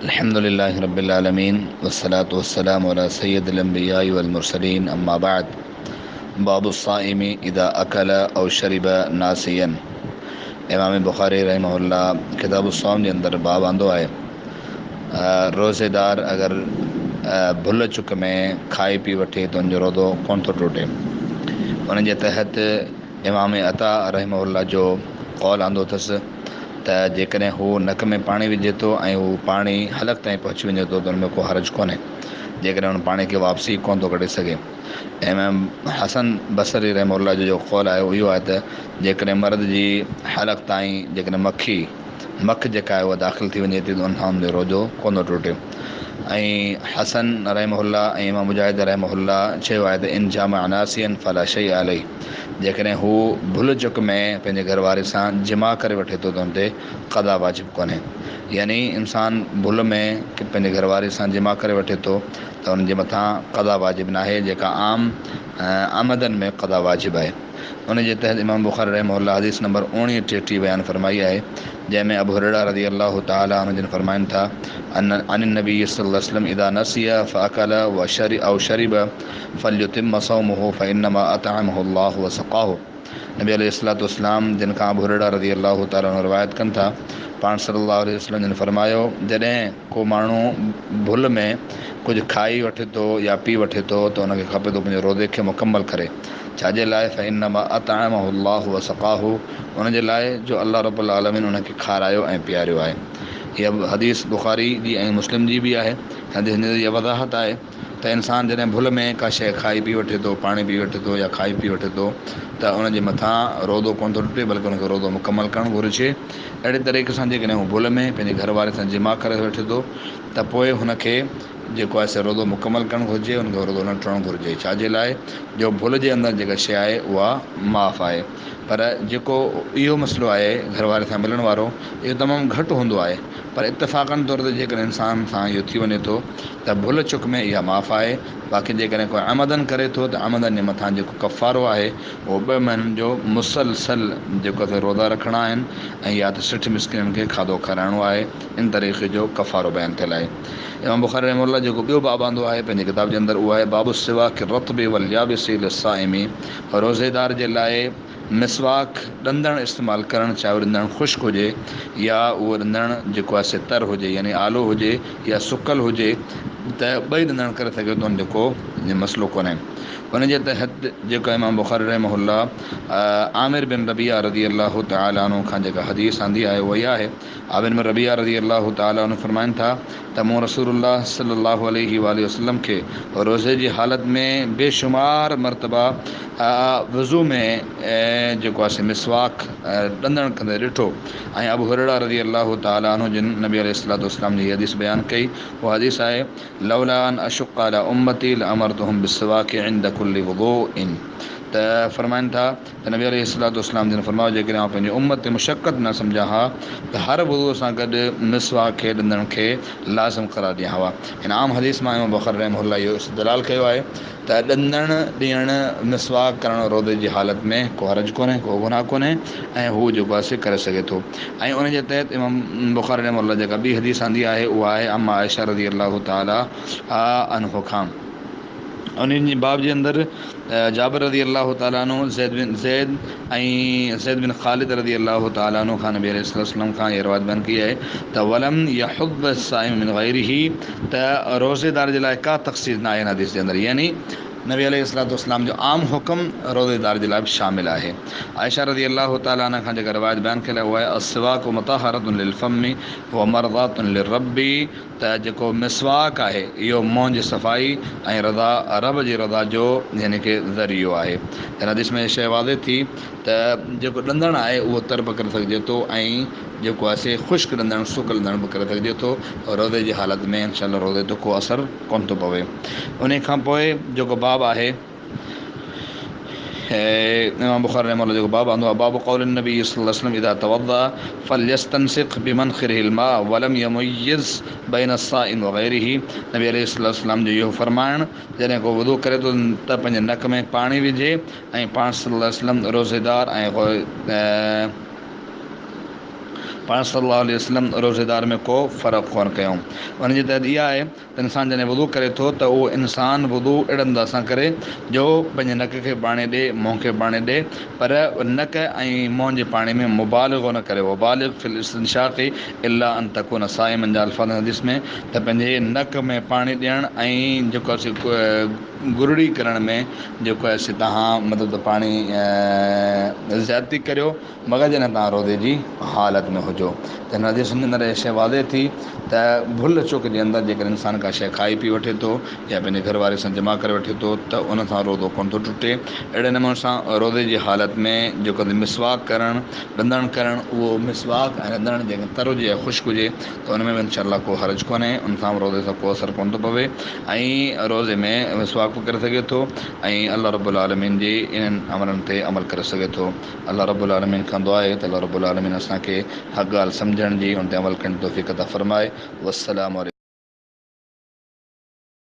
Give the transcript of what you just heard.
अल्हम्दुलिल्लाहि रब्बिल आलमीन वस्सलातु वस्सलामु अला सय्यदिल अंबियाइ वल मुरसलीन अम्मा बाद। बाबु साइमी इदा अकल औ शरिब नासियन। इमाम बुखारी रहमहुल्लाह किताबु सौम जे अंदरि बाब आंदो आहे रोज़ेदार अगर भुल चुक में खाई पी वठे त उनजो रोज़ो कोन थो टुटे। उन जे तहत इमाम अता रहमहुल्लाह जो कौल आंदो अथसि त जेकॾहिं हू नक में पाणी विझे थो ऐं हू पाणी हलक ताईं पहुची वञे थो त हुन में को हर्ज कोन्हे, जेकॾहिं हुन पाणी खे वापसी कोन थो कढी सघे। ऐं हसन बसरी रहमहुल्लाह जो कौल आहे उहो इहो आहे त जेकॾहिं मर्द जी हलक ताईं जेकॾहिं मख जेका आहे उहा दाख़िल थी वञे थी त उन खां हुनजो रोज़ो कोन थो टुटे। ऐं हसन रहमहुल्लाह ऐं इमाम मुजाहिद रहमहुल्लाह चयो आहे त इन जाम अनासियन फला शै अलैहि। जेकॾहिं हू भुल चुक में पंहिंजे घरवारे सां जिमा करे वठे थो त हुन ते क़दा वाजिबु कोन्हे। यानी इंसान भुल में पंहिंजे घरवारे सां जिमा करे वठे थो त हुनजे मथां क़दा वाजिबु नाहे, जेका आमदन में क़दा वाजिबु आहे। उन जे तहत इमाम बुखारी रहमहुल्लाह हदीस नंबर 1933 बयानु फरमाई आहे, जंहिंमें अबू हुरैरा रज़ी अल्लाह तआला अन्हु जिन फरमाइनि था अन नबी सल्लल्लाहु अलैहि वसल्लम इदा नसिया फअकल औ शरिब फल्युतिम सौमहु फइन्नमा अतअमहु अल्लाहु वसक़ाहु। नबी अलैहिस्सलातु वस्सलाम जिन खां अबू हुरैरा रज़ी अल्लाह तआला अन्हु रिवायत कनि था, पाण सल्लल्लाहु अलैहि वसल्लम जिन फरमायो, जॾहिं को माण्हू भुल में कुझु खाई वठे थो या पी वठे थो त हुनखे खपे थो पंहिंजे रोज़े खे मुकमल करे। छाजे लाइ? फइन्नमा अतअमहु अल्लाहु वसक़ाहु, उनजे लाइ जो अल्लाह रब्बुल आलमीन उनखे खारायो ऐं पीआरियो आहे। हीअ हदीस बुखारी जी ऐं मुस्लिम जी बि आहे। हदीस जी इहा वज़ाहत आहे त इंसान जॾहिं भुल में का शइ खाई पी वठे थो, पाणी पी वठे थो या खाई पी वठे थो त उनजे मथां रोज़ो कोन थो टुटे, बल्कि उनखे रोज़ो मुकमल करणु घुरिजे। अहिड़े तरीक़े सां जेकॾहिं हू भुल में पंहिंजे घर वारे सां जिमा करे वठे थो त पोइ हुनखे जेको आहे से रोज़ो मुकमल करणु घुरिजे, हुनखे रोज़ो न टुटणु घुरिजे। छाजे लाइ? जो भुल जे अंदरि जेका शइ आहे उहा माफ़ आहे। पर जेको इहो मसइलो आहे घर वारे सां मिलण वारो, इहो तमामु घटि हूंदो आहे। पर इतफ़ाक़न तौर ते जेकॾहिं इंसान सां इहो थी वञे थो त भुल चुक में इहा माफ़ आहे। बाक़ी जेकॾहिं कोई आमदन करे थो त आमदन जे मथां जेको कफ़ारो आहे उहो 2 महीननि जो मुसलसल जेको आहे रोज़ा रखणा आहिनि ऐं या त 60 मिस्किननि खे खाधो खाराइणो आहे। इन तरीक़े जो कफ़ारो बयानु थियल आहे। इमाम बुखारी रहमहुल्लाह जेको ॿियो बाब आंदो आहे पंहिंजी किताब जे अंदरि, उहो आहे बाबु सिवाक रत्बि वल याबिसि लिस्साइमी। रोज़ेदार जे लाइ मिसवाक ॾंदणु इस्तेमालु करणु, चाहे उहो ॾंदणु ख़ुश्क हुजे या उहो ॾंदणु जेको आहे से तर हुजे यानी आलो हुजे या सुकल हुजे, त ॿई ॾंदणु करे सघे थो, उनजो को मसइलो कोन्हे। उन जे तहत जेको इमाम बुखारी रहमहुल्लाह आमिर बिन रबिया रज़ी अल्लाह तआला अन्हु खां जेका हदीस आंदी आहे उहा इहा आहे। आमिर बिन रबिया रज़ी अल्लाह तआला अन्हु फरमाइनि था त मूं रसूलुल्लाह सल्लल्लाहु अलैहि वसल्लम खे रोज़े जी हालत में बेशुमार मरतबा वज़ू में जेको आहे से मिसवाक ॾंदणु कंदे ॾिठो। ऐं अबू हुरैरा रज़ी अल्लाह तआला अन्हु जिन नबी अलैहिस्सलातु वस्सलाम जी हदीस बयानु कई, उहा हदीस आहे लौला अन अशुक़्क़ अला उम्मती लअमरतुहुम बिस्सिवाक इंद कुल्लि वुदूइन। त फरमाइनि था त नबी अलैहिस्सलातु वस्सलाम जिन फरमायो, जेकॾहिं आउं पंहिंजी उम्मत ते मुशक़त न सम्झा हा त हर वुज़ू सां गॾु मिसवाक खे ॾंदण खे लाज़िम करार ॾियां हुआ। हिन आम हदीस मां इमाम बुखारी रहमहुल्लाह इहो इस्तदलाल कयो आहे त ॾंदणु ॾियणु मिसवाक करणु रोज़े जी हालत में को हर्ज कोन्हे, को गुनाह कोन्हे ऐं हू जेको आहे से करे सघे थो। ऐं उन जे तहत इमाम बुखारी रहमहुल्लाह जेका ॿी हदीस आंदी आहे उहा आहे अम्मा आयशा रज़ी अल्लाह तआला अन्हु खां। उन जी बाब जे अंदरि जाबिर रज़ी अल्लाह तआला अन्हु ज़ैद बिन ख़ालिद रज़ी अल्लाह तआला अन्हु खां नबी अलैहिस्सलाम खां इहा रिवायत बयानु कई आहे त वलम यहुब साइम मिन गैरिही, त रोज़ेदार जे लाइ का तख़सीस न आहे हिन हदीस जे अंदरि। यानी नबी अलैहिस्सलातु वस्सलाम जो आम हुकुम रोज़ेदार जे लाइ बि शामिल आहे। आयशा रज़ी अल्लाह तआला अन्हा खां जेका रिवायत बयानु कयल आहे उहा आहे अस्सिवाकु मुतहरतुन लिल फम्मि व मरज़ातुन लिर्रब्बी, त जेको मिसवाक आहे इहो मुंहं जी सफ़ाई ऐं रब जी रज़ा जो यानी कि ज़रियो आहे। हिन हदीस में शइ वाज़े थी त जेको ॾंदणु आहे उहो तर बि करे सघिजे थो ऐं जेको आहे से ख़ुश्क ॾंदणु सुकल ॾंदणु बि करे सघिजे थो। रोज़े जी हालत में इंशाअल्लाह रोज़े ते को असरु कोन थो पवे। उन खां पोइ जेको बाब आहे इमाम बुखारी रहमहुल्लाह जेको बाब आंदो आहे बाब क़ौल नबी सल्लल्लाहु अलैहि वसल्लम इज़ा तवद्दा फल्यस्तनसिक़ बिमनखिरिहिल माअ वलम यमुय्यिज़ बैन अस्साइम व गैरिही। नबी अलैहिस्सलाम जो इहो फरमाइणु, जॾहिं को वुज़ू करे थो त पंहिंजे नक में पाणी विझे ऐं पाण सल्लल्लाहु अलैहि वसल्लम रोज़ेदार ऐं पाण सल्लल्लाहु अलैहि वसल्लम रोज़ेदार में को फ़र्क़ु कोन कयूं। उन जी तहत इहा आहे त इंसानु जॾहिं वुदू करे थो त उहो इंसानु वुदू अहिड़े अंदाज़ सां करे जो पंहिंजे नक खे बाणे ॾिए, मुंहं खे बाणे ॾिए, पर नक ऐं मुंहं जे पाणी में मुबालिग़ो न करे। मुबालिग़ फिल इस्तिंशाक़ इल्ला अन तकून साइमन जा अल्फाज़ हदीस में त पंहिंजे नक में पाणी ॾियणु ऐं जेको आहे गुरड़ी करण में जेको आहे से तव्हां मतिलबु त पाणी ज़्यादती करियो मगर जॾहिं तव्हां रोज़े जी हालत में हुजो। त हिन हदीसुनि जे अंदरि इहा शइ वाज़े थी त भुल चुक जे अंदरि जेकर इंसानु का शइ खाई पी वठे थो या पंहिंजे घर वारे सां जमा करे वठे थो त उन सां रोज़ो कोन थो टुटे। अहिड़े नमूने सां रोज़े जी हालत में जेको मिसवाक करणु, रंधणु करणु, उहो मिसवाक ऐं रंधणु जेके तर हुजे या ख़ुश्क हुजे त उन में बि इनशा को हर्ज कोन्हे, उन सां रोज़े सां को असरु कोन थो पवे ऐं रोज़े में मिसवाक बि करे सघे थो ऐं अल्लाह रब्बुल आलमीन जी इन्हनि अमरनि ते अमल करे सघे थो। अल्लाह रब्बुल आलमीन खां दुआ आहे त अल्लाह रब्बुल आलमीन असांखे हक़ ॻाल्हि सम्झण जी, उन ते अमल करण जी तौफ़ीक़ अता फ़रमाए। वस्सलामु अलैकुम।